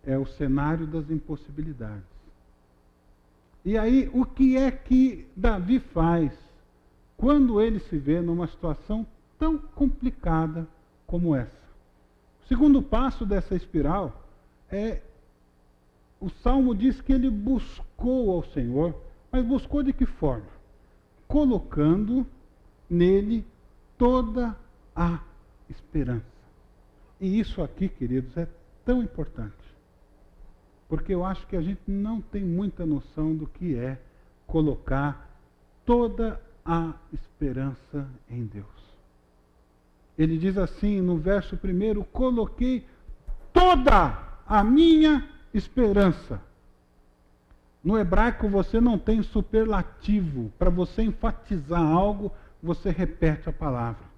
É o cenário das impossibilidades. E aí, o que é que Davi faz quando ele se vê numa situação tão complicada como essa? O segundo passo dessa espiral é, o Salmo diz que ele buscou ao Senhor, mas buscou de que forma? Colocando nele toda a esperança. E isso aqui, queridos, é tão importante. Porque eu acho que a gente não tem muita noção do que é colocar toda a esperança em Deus. Ele diz assim no verso 1, coloquei toda a minha esperança. No hebraico você não tem superlativo. Para você enfatizar algo, você repete a palavra.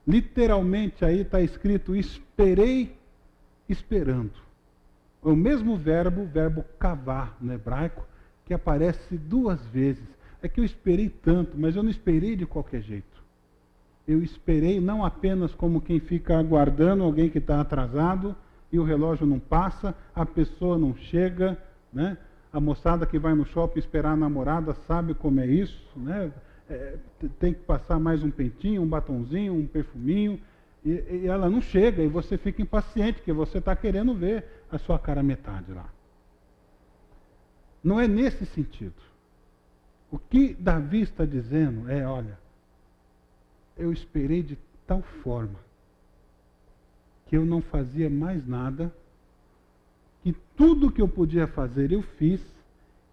Literalmente aí está escrito esperei esperando. É o mesmo verbo, o verbo cavar no hebraico, que aparece 2 vezes. É que eu esperei tanto, mas eu não esperei de qualquer jeito. Eu esperei não apenas como quem fica aguardando alguém que está atrasado e o relógio não passa, a pessoa não chega, né? A moçada que vai no shopping esperar a namorada sabe como é isso, né? Tem que passar mais um pentinho, um batonzinho, um perfuminho, e ela não chega, e você fica impaciente, porque você está querendo ver a sua cara metade lá. Não é nesse sentido. O que Davi está dizendo é, olha, eu esperei de tal forma que eu não fazia mais nada, que tudo que eu podia fazer eu fiz,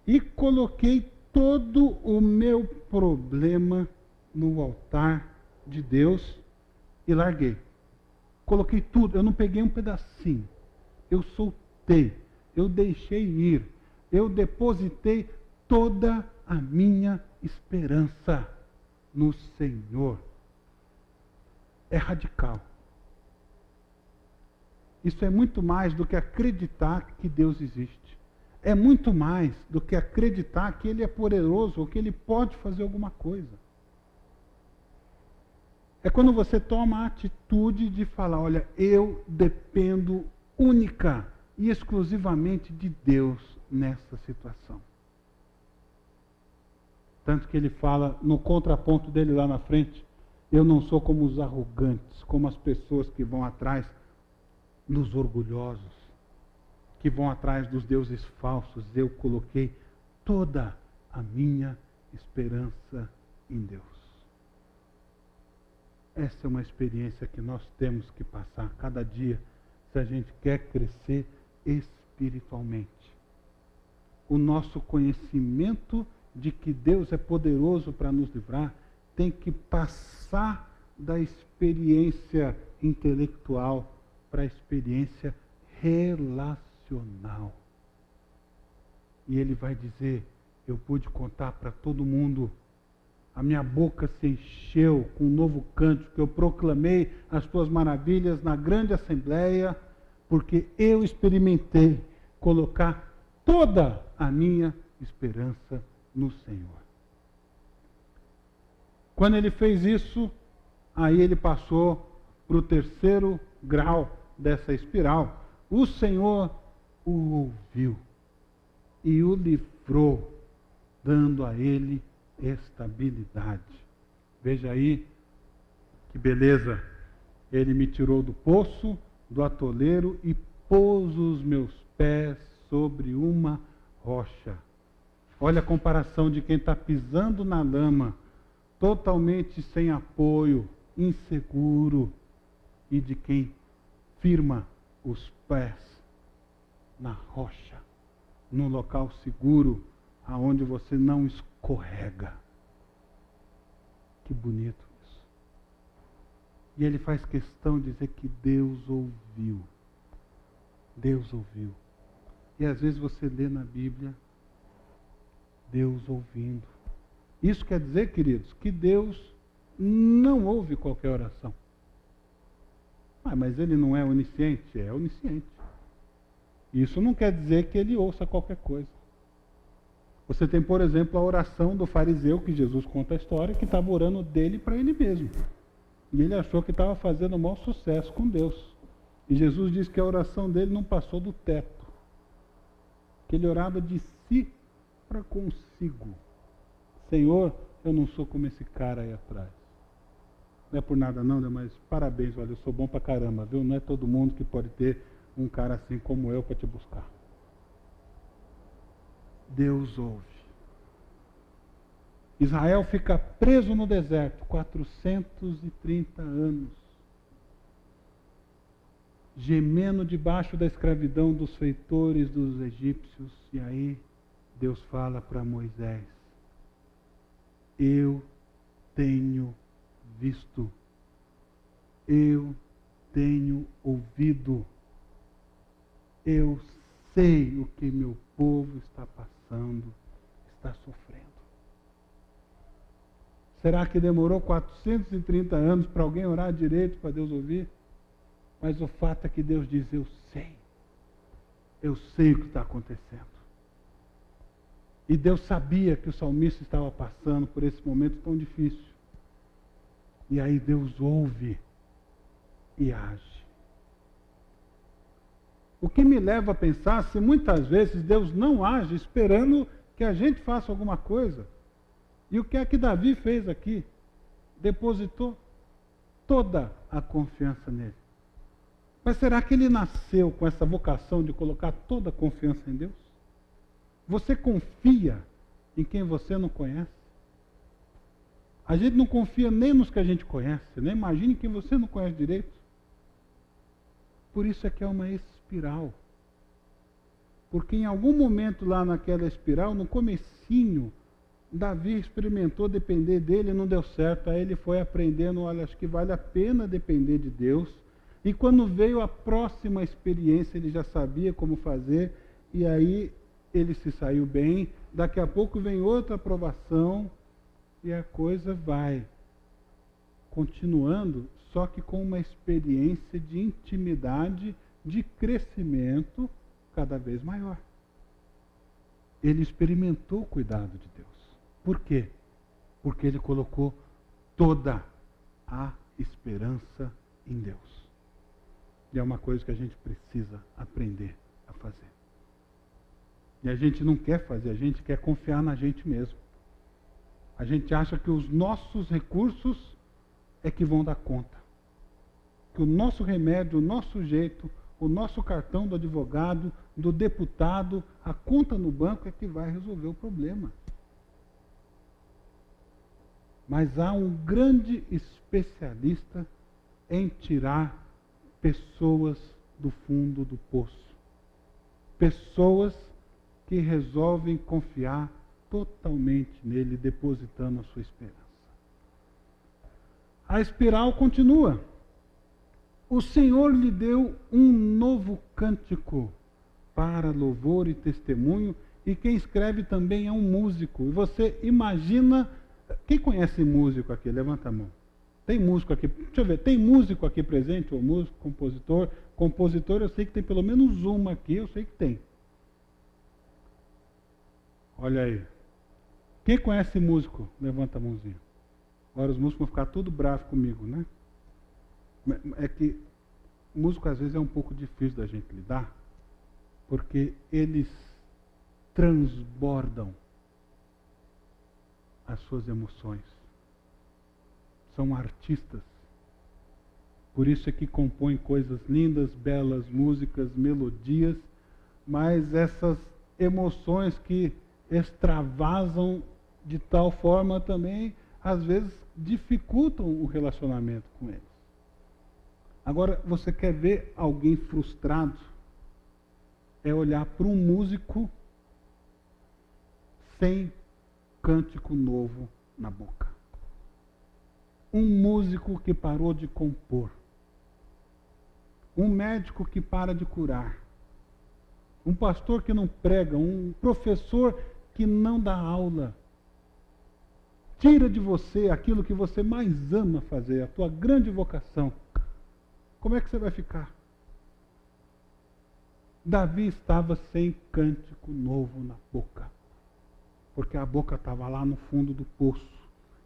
e coloquei todo o meu problema no altar de Deus e larguei. Coloquei tudo, eu não peguei um pedacinho. Eu soltei, eu deixei ir, eu depositei toda a minha esperança no Senhor. É radical. Isso é muito mais do que acreditar que Deus existe. É muito mais do que acreditar que Ele é poderoso ou que Ele pode fazer alguma coisa. É quando você toma a atitude de falar, olha, eu dependo única e exclusivamente de Deus nessa situação. Tanto que ele fala, no contraponto dele lá na frente, eu não sou como os arrogantes, como as pessoas que vão atrás dos orgulhosos, que vão atrás dos deuses falsos. Eu coloquei toda a minha esperança em Deus. Essa é uma experiência que nós temos que passar cada dia, se a gente quer crescer espiritualmente. O nosso conhecimento de que Deus é poderoso para nos livrar tem que passar da experiência intelectual para a experiência relacional. E ele vai dizer, eu pude contar para todo mundo, a minha boca se encheu com um novo cântico, que eu proclamei as tuas maravilhas na grande assembleia, porque eu experimentei colocar toda a minha esperança no Senhor. Quando ele fez isso, aí ele passou para o 3º grau dessa espiral. O Senhor o ouviu e o livrou, dando a ele estabilidade. Veja aí que beleza. Ele me tirou do poço, do atoleiro e pôs os meus pés sobre uma rocha. Olha a comparação de quem está pisando na lama, totalmente sem apoio, inseguro, e de quem firma os pés na rocha, num local seguro, aonde você não escorrega. Que bonito isso. E ele faz questão de dizer que Deus ouviu. Deus ouviu. E às vezes você lê na Bíblia, Deus ouvindo. Isso quer dizer, queridos, que Deus não ouve qualquer oração. Mas ele não é onisciente? É onisciente. Isso não quer dizer que ele ouça qualquer coisa. Você tem, por exemplo, a oração do fariseu, que Jesus conta a história, que estava orando dele para ele mesmo. E ele achou que estava fazendo o maior sucesso com Deus. E Jesus diz que a oração dele não passou do teto. que ele orava de si para consigo. Senhor, eu não sou como esse cara aí atrás. Não é por nada não, né? Mas parabéns, olha, eu sou bom pra caramba, viu? Não é todo mundo que pode ter um cara assim como eu para te buscar. Deus ouve. Israel fica preso no deserto 430 anos, gemendo debaixo da escravidão dos feitores dos egípcios. E aí Deus fala para Moisés: eu tenho visto, eu tenho ouvido, eu sei o que meu povo está passando, está sofrendo. Será que demorou 430 anos para alguém orar direito, para Deus ouvir? Mas o fato é que Deus diz: eu sei o que está acontecendo. E Deus sabia que o salmista estava passando por esse momento tão difícil. E aí Deus ouve e age. O que me leva a pensar se muitas vezes Deus não age esperando que a gente faça alguma coisa. E o que é que Davi fez aqui? Depositou toda a confiança nele. Mas será que ele nasceu com essa vocação de colocar toda a confiança em Deus? Você confia em quem você não conhece? A gente não confia nem nos que a gente conhece, né? Imagine quem você não conhece direito. Por isso é que é uma espiral. Porque em algum momento lá naquela espiral, no comecinho, Davi experimentou depender dele e não deu certo. Aí ele foi aprendendo: olha, acho que vale a pena depender de Deus. E quando veio a próxima experiência, ele já sabia como fazer. E aí ele se saiu bem. Daqui a pouco vem outra aprovação. E a coisa vai continuando, só que com uma experiência de intimidade, de crescimento cada vez maior. Ele experimentou o cuidado de Deus. Por quê? Porque ele colocou toda a esperança em Deus. E é uma coisa que a gente precisa aprender a fazer. E a gente não quer fazer, a gente quer confiar na gente mesmo. A gente acha que os nossos recursos é que vão dar conta. Que o nosso remédio, o nosso jeito, o nosso cartão do advogado, do deputado, a conta no banco é que vai resolver o problema. Mas há um grande especialista em tirar pessoas do fundo do poço. Pessoas que resolvem confiar totalmente nele, depositando a sua esperança. A espiral continua. O Senhor lhe deu um novo cântico para louvor e testemunho, e quem escreve também é um músico. E você imagina, quem conhece músico aqui? Levanta a mão. Tem músico aqui? Deixa eu ver, tem músico aqui presente, ou músico, compositor? Compositor eu sei que tem pelo menos uma aqui, eu sei que tem. Olha aí. Quem conhece músico? Levanta a mãozinha. Agora os músicos vão ficar tudo bravos comigo, né? É que músico às vezes é um pouco difícil da gente lidar, porque eles transbordam as suas emoções. São artistas. Por isso é que compõem coisas lindas, belas músicas, melodias, mas essas emoções que extravasam de tal forma também, às vezes, dificultam o relacionamento com eles. Agora, você quer ver alguém frustrado? É olhar para um músico sem cântico novo na boca. Um músico que parou de compor. Um médico que para de curar. Um pastor que não prega. Um professor que não dá aula. Tira de você aquilo que você mais ama fazer, a tua grande vocação. Como é que você vai ficar? Davi estava sem cântico novo na boca, porque a boca estava lá no fundo do poço.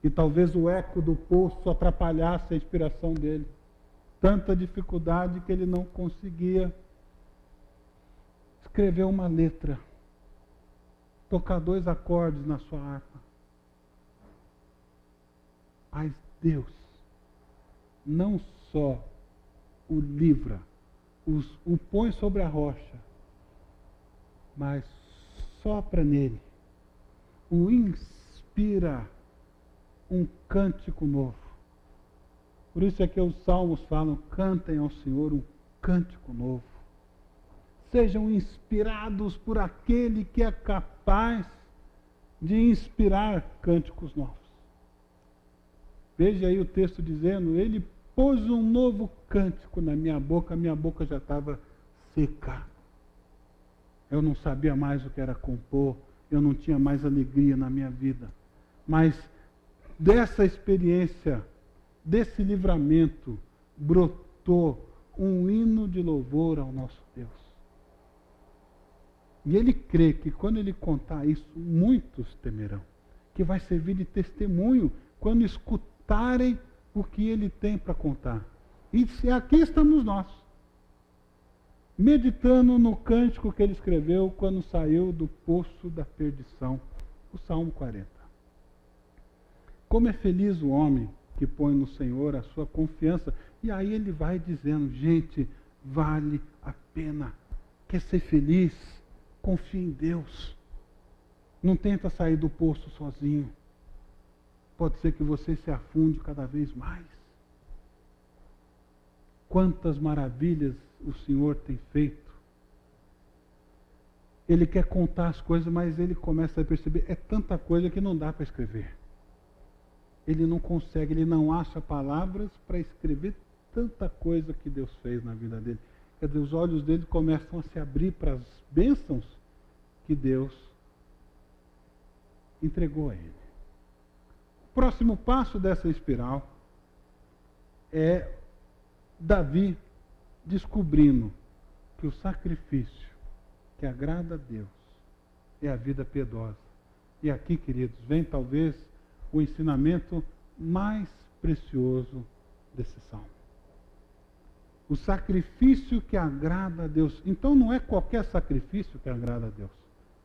E talvez o eco do poço atrapalhasse a inspiração dele. Tanta dificuldade que ele não conseguia escrever uma letra. tocar 2 acordes na sua harpa. Mas Deus não só o livra, o põe sobre a rocha, mas sopra nele, o inspira um cântico novo. Por isso é que os salmos falam: cantem ao Senhor um cântico novo. Sejam inspirados por aquele que é capaz de inspirar cânticos novos. Veja aí o texto dizendo: ele pôs um novo cântico na minha boca já estava seca. Eu não sabia mais o que era compor, eu não tinha mais alegria na minha vida. Mas dessa experiência, desse livramento, brotou um hino de louvor ao nosso Deus. E ele crê que quando ele contar isso, muitos temerão, que vai servir de testemunho quando escutarem o que ele tem para contar. E aqui estamos nós, meditando no cântico que ele escreveu quando saiu do poço da perdição, o Salmo 40. Como é feliz o homem que põe no Senhor a sua confiança. E aí ele vai dizendo: gente, vale a pena. Quer ser feliz? Confie em Deus. Não tenta sair do poço sozinho. Pode ser que você se afunde cada vez mais. Quantas maravilhas o Senhor tem feito. Ele quer contar as coisas, mas ele começa a perceber: é tanta coisa que não dá para escrever. Ele não consegue, ele não acha palavras para escrever tanta coisa que Deus fez na vida dele. Quer dizer, os olhos dele começam a se abrir para as bênçãos que Deus entregou a ele. O próximo passo dessa espiral é Davi descobrindo que o sacrifício que agrada a Deus é a vida piedosa. E aqui, queridos, vem talvez o ensinamento mais precioso desse salmo. O sacrifício que agrada a Deus. Então não é qualquer sacrifício que agrada a Deus.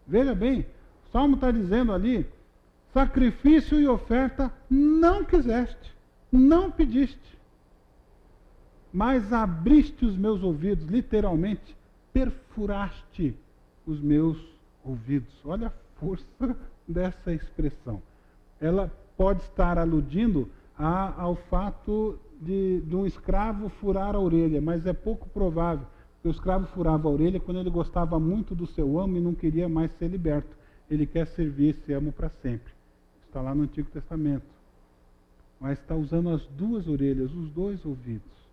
Veja bem, o salmo está dizendo ali: sacrifício e oferta não quiseste, não pediste, mas abriste os meus ouvidos, literalmente, perfuraste os meus ouvidos. Olha a força dessa expressão. Ela pode estar aludindo ao fato de um escravo furar a orelha, mas é pouco provável, porque o escravo furava a orelha quando ele gostava muito do seu amo e não queria mais ser liberto. Ele quer servir esse amo para sempre. Está lá no Antigo Testamento. Mas está usando as 2 orelhas, os 2 ouvidos.